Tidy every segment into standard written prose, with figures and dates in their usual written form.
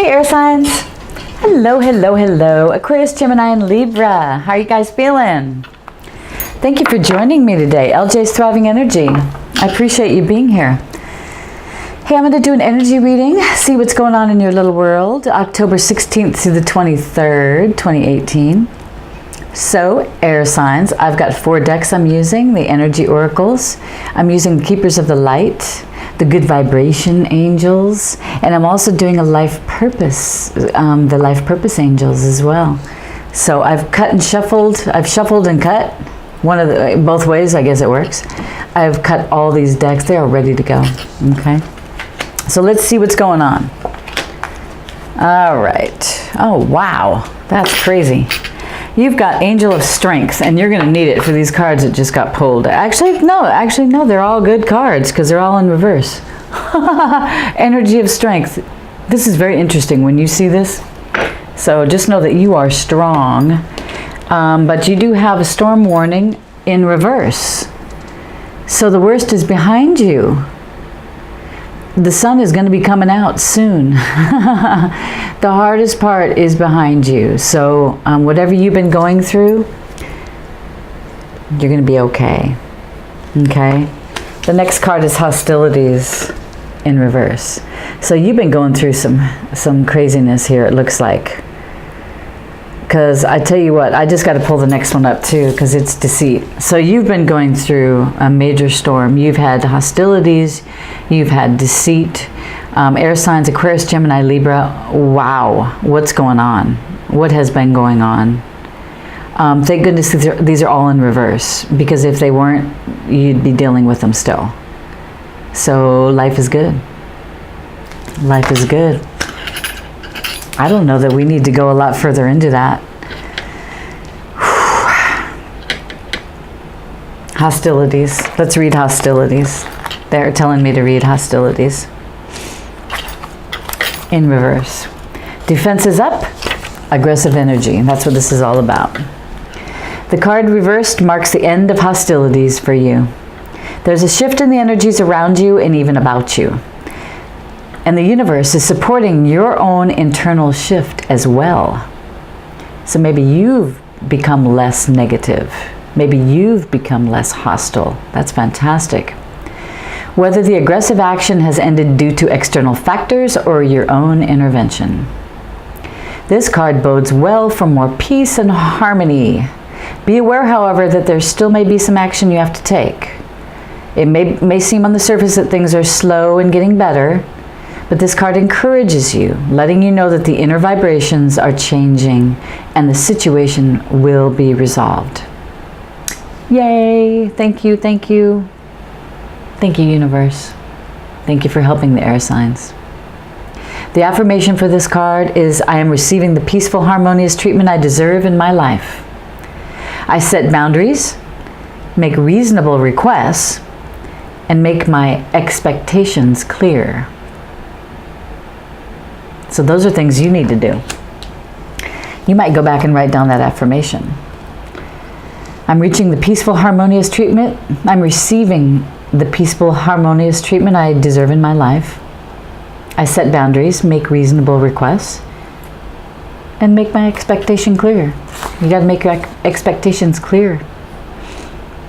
Hey air signs. Hello, hello, hello. Aquarius, Gemini, and Libra. How are you guys feeling? Thank you for joining me today. LJ's Thriving Energy. I appreciate you being here. Hey, I'm going to do an energy reading, see what's going on in your little world, October 16th through the 23rd, 2018. So, air signs, I've got 4 decks I'm using, the energy oracles. I'm using the keepers of the light, the good vibration angels, and I'm also doing a life purpose, the life purpose angels as well. So I've cut and shuffled, I've shuffled and cut, both ways I guess it works. I've cut all these decks, they are ready to go, okay? So let's see what's going on. All right, oh wow, that's crazy. You've got Angel of Strength, and you're going to need it for these cards that just got pulled. Actually, no, they're all good cards because they're all in reverse. Energy of Strength. This is very interesting when you see this. So just know that you are strong, but you do have a storm warning in reverse. So the worst is behind you. The sun is going to be coming out soon. The hardest part is behind you. So whatever you've been going through, you're going to be okay. Okay? The next card is Hostilities in reverse. So you've been going through some craziness here, it looks like. Because I tell you what, I just got to pull the next one up too, because it's Deceit. So you've been going through a major storm. You've had hostilities, you've had deceit. Air signs, Aquarius, Gemini, Libra. Wow, what's going on? What has been going on? Thank goodness these are all in reverse, because if they weren't, you'd be dealing with them still. So life is good. Life is good. I don't know that we need to go a lot further into that. Hostilities. Let's read hostilities. They're telling me to read hostilities. In reverse. Defense is up. Aggressive energy. That's what this is all about. The card reversed marks the end of hostilities for you. There's a shift in the energies around you and even about you. And the universe is supporting your own internal shift as well. So maybe you've become less negative. Maybe you've become less hostile. That's fantastic. Whether the aggressive action has ended due to external factors or your own intervention. This card bodes well for more peace and harmony. Be aware, however, that there still may be some action you have to take. It may seem on the surface that things are slow and getting better, but this card encourages you, letting you know that the inner vibrations are changing and the situation will be resolved. Yay! Thank you, thank you. Thank you, universe. Thank you for helping the air signs. The affirmation for this card is, I am receiving the peaceful, harmonious treatment I deserve in my life. I set boundaries, make reasonable requests, and make my expectations clear. So those are things you need to do. You might go back and write down that affirmation. I'm reaching the peaceful, harmonious treatment. I'm receiving the peaceful, harmonious treatment I deserve in my life. I set boundaries, make reasonable requests, and make my expectation clear. You got to make your expectations clear.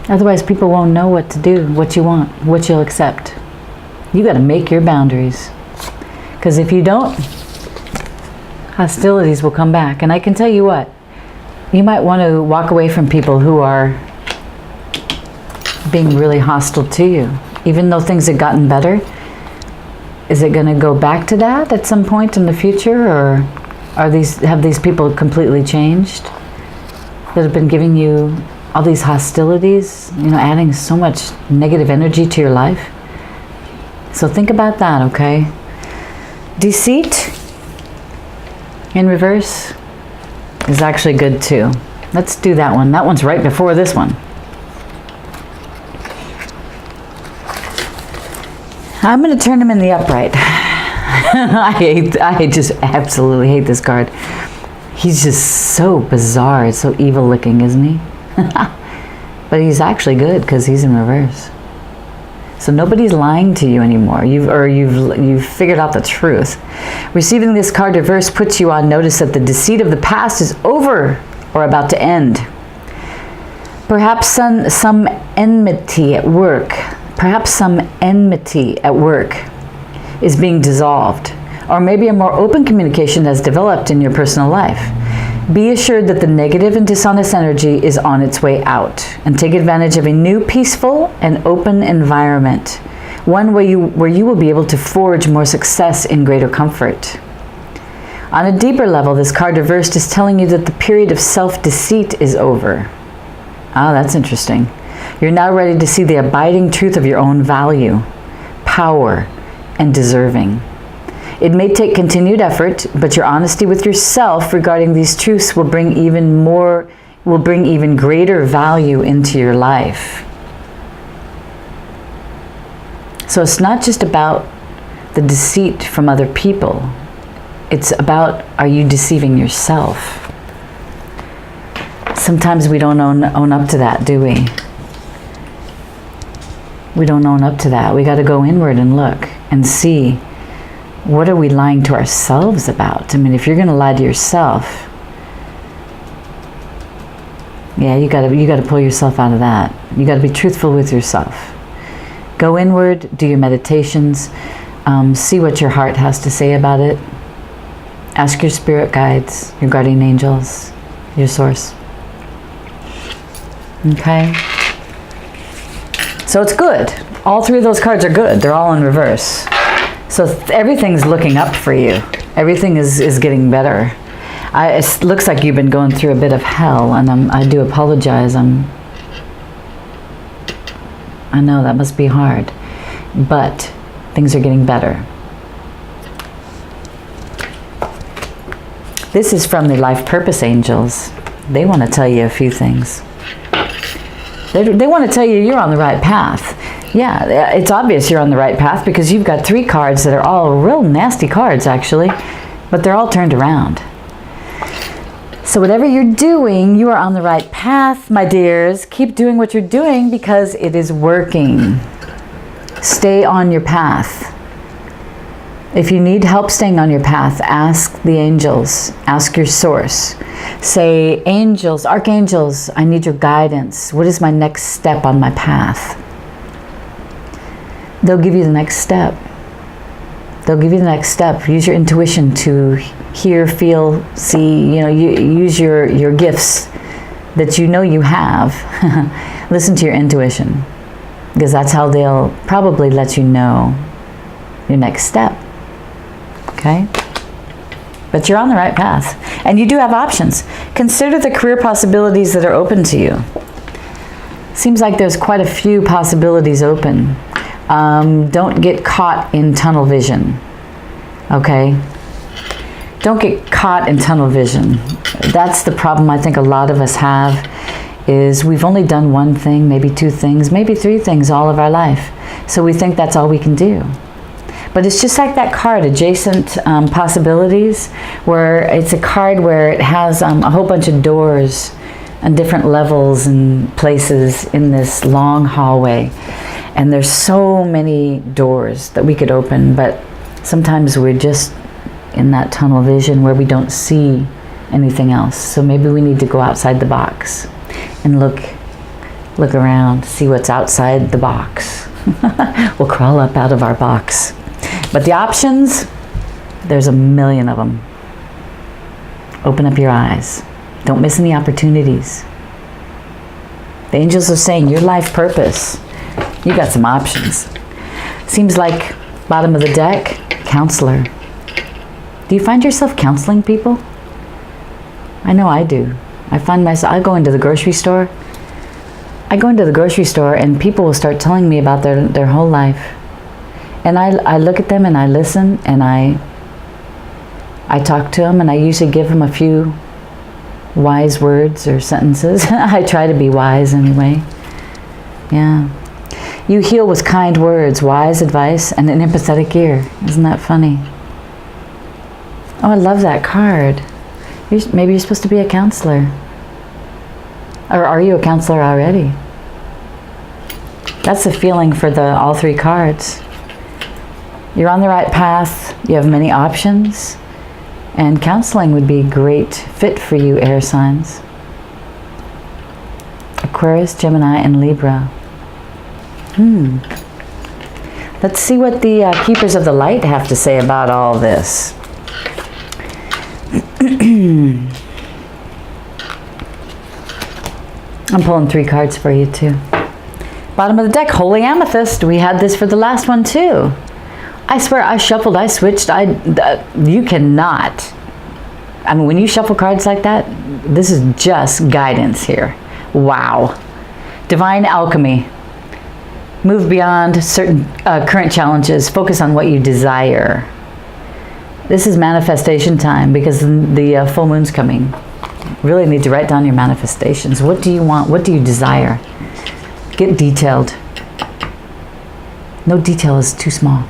Otherwise, people won't know what to do, what you want, what you'll accept. You got to make your boundaries. Because if you don't, hostilities will come back. And I can tell you what, you might want to walk away from people who are being really hostile to you. Even though things have gotten better, is it going to go back to that at some point in the future? Or have these people completely changed that have been giving you all these hostilities, adding so much negative energy to your life? So think about that, okay? Deceit in reverse is actually good too. Let's do that one. That one's right before this one. I'm going to turn him in the upright. I just absolutely hate this card. He's just so bizarre, so evil looking, isn't he? But he's actually good because he's in reverse. So nobody's lying to you anymore. You've figured out the truth. Receiving this card reverse puts you on notice that the deceit of the past is over or about to end. Perhaps some enmity at work. Perhaps some enmity at work is being dissolved. Or maybe a more open communication has developed in your personal life. Be assured that the negative and dishonest energy is on its way out, and take advantage of a new peaceful and open environment, one where you will be able to forge more success in greater comfort. On a deeper level, this card reversed is telling you that the period of self-deceit is over. Ah, that's interesting. You're now ready to see the abiding truth of your own value, power, and deserving. It may take continued effort, but your honesty with yourself regarding these truths will bring even greater value into your life. So it's not just about the deceit from other people. It's about, are you deceiving yourself? Sometimes we don't own up to that, do we? We don't own up to that. We got to go inward and look and see, what are we lying to ourselves about? I mean, if you're going to lie to yourself, yeah, you got to pull yourself out of that. You got to be truthful with yourself. Go inward, do your meditations, see what your heart has to say about it. Ask your spirit guides, your guardian angels, your source. Okay? So it's good. All three of those cards are good. They're all in reverse. So everything's looking up for you. Everything is getting better. It looks like you've been going through a bit of hell, and I do apologize. I know that must be hard, but things are getting better. This is from the Life Purpose Angels. They want to tell you a few things. They want to tell you you're on the right path. Yeah, it's obvious you're on the right path because you've got 3 cards that are all real nasty cards, actually, but they're all turned around. So whatever you're doing, you are on the right path, my dears. Keep doing what you're doing because it is working. Stay on your path. If you need help staying on your path, ask the angels. Ask your source. Say, angels, archangels, I need your guidance. What is my next step on my path? They'll give you the next step. They'll give you the next step. Use your intuition to hear, feel, see, use your gifts that you know you have. Listen to your intuition, because that's how they'll probably let you know your next step. Okay? But you're on the right path. And you do have options. Consider the career possibilities that are open to you. Seems like there's quite a few possibilities open. Don't get caught in tunnel vision. Okay? Don't get caught in tunnel vision. That's the problem I think a lot of us have, is we've only done one thing, maybe 2 things, maybe 3 things all of our life. So we think that's all we can do. But it's just like that card, Adjacent Possibilities, where it's a card where it has a whole bunch of doors and different levels and places in this long hallway. And there's so many doors that we could open, but sometimes we're just in that tunnel vision where we don't see anything else. So maybe we need to go outside the box and look around, see what's outside the box. We'll crawl up out of our box. But the options, there's a million of them. Open up your eyes. Don't miss any opportunities. The angels are saying your life purpose, you got some options. Seems like bottom of the deck, counselor. Do you find yourself counseling people? I know I do. I find myself, I go into the grocery store and people will start telling me about their whole life. And I look at them and I listen and I talk to them, and I usually give them a few wise words or sentences. I try to be wise anyway. Yeah. You heal with kind words, wise advice, and an empathetic ear. Isn't that funny? Oh, I love that card. Maybe you're supposed to be a counselor. Or are you a counselor already? That's the feeling for all 3 cards. You're on the right path. You have many options. And counseling would be a great fit for you, air signs. Aquarius, Gemini, and Libra. Let's see what the Keepers of the Light have to say about all this. I'm pulling 3 cards for you too. Bottom of the deck, Holy Amethyst. We had this for the last one too. I swear I shuffled, I switched, you cannot. I mean, when you shuffle cards like that, this is just guidance here. Wow. Divine Alchemy. Move beyond certain current challenges. Focus on what you desire. This is manifestation time because the full moon's coming. Really need to write down your manifestations. What do you want? What do you desire? Get detailed. No detail is too small.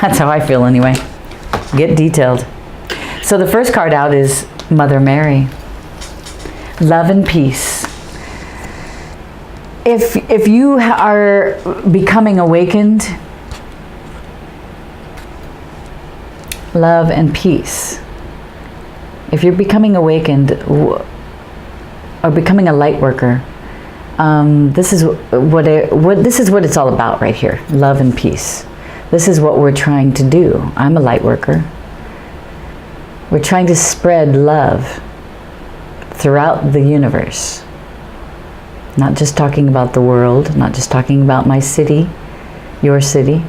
That's how I feel anyway. Get detailed. So the first card out is Mother Mary. Love and peace. If you are becoming awakened, love and peace. If you're becoming awakened or becoming a light worker, this is what it's all about right here. Love and peace. This is what we're trying to do. I'm a light worker. We're trying to spread love throughout the universe. Not just talking about the world, not just talking about my city, your city.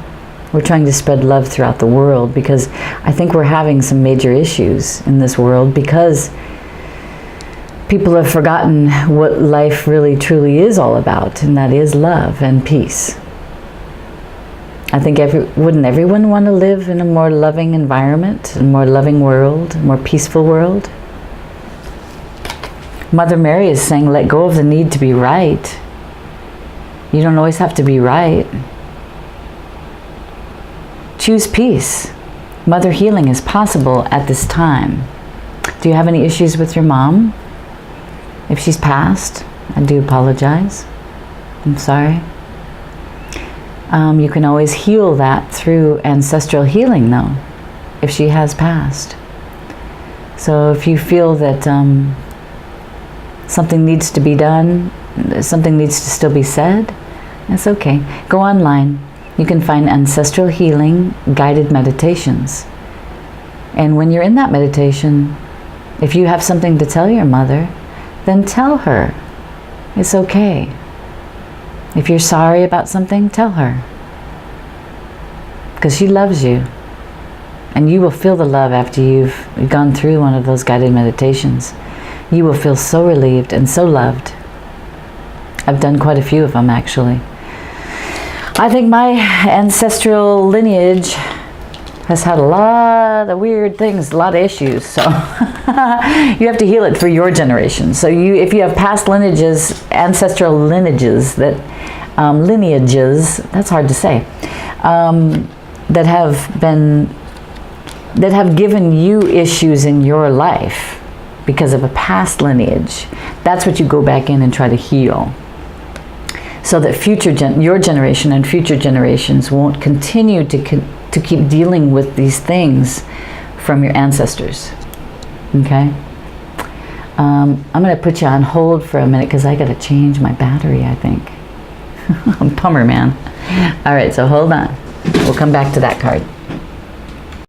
We're trying to spread love throughout the world because I think we're having some major issues in this world because people have forgotten what life really truly is all about, and that is love and peace. I think wouldn't everyone want to live in a more loving environment, a more loving world, a more peaceful world? Mother Mary is saying, let go of the need to be right. You don't always have to be right. Choose peace. Mother healing is possible at this time. Do you have any issues with your mom? If she's passed, I do apologize. I'm sorry. You can always heal that through ancestral healing, though, if she has passed. So if you feel that something needs to be done, something needs to still be said, that's okay. Go online. You can find ancestral healing guided meditations. And when you're in that meditation, if you have something to tell your mother, then tell her. It's okay. If you're sorry about something, tell her. Because she loves you. And you will feel the love after you've gone through one of those guided meditations. You will feel so relieved and so loved. I've done quite a few of them, actually. I think my ancestral lineage has had a lot of weird things, a lot of issues. So you have to heal it for your generation. So if you have past lineages, ancestral lineages, lineages, that's hard to say, that have given you issues in your life because of a past lineage, that's what you go back in and try to heal. So that your generation and future generations won't continue to keep dealing with these things from your ancestors. Okay? I'm going to put you on hold for a minute because I got to change my battery, I think. Bummer, man. All right, so hold on. We'll come back to that card.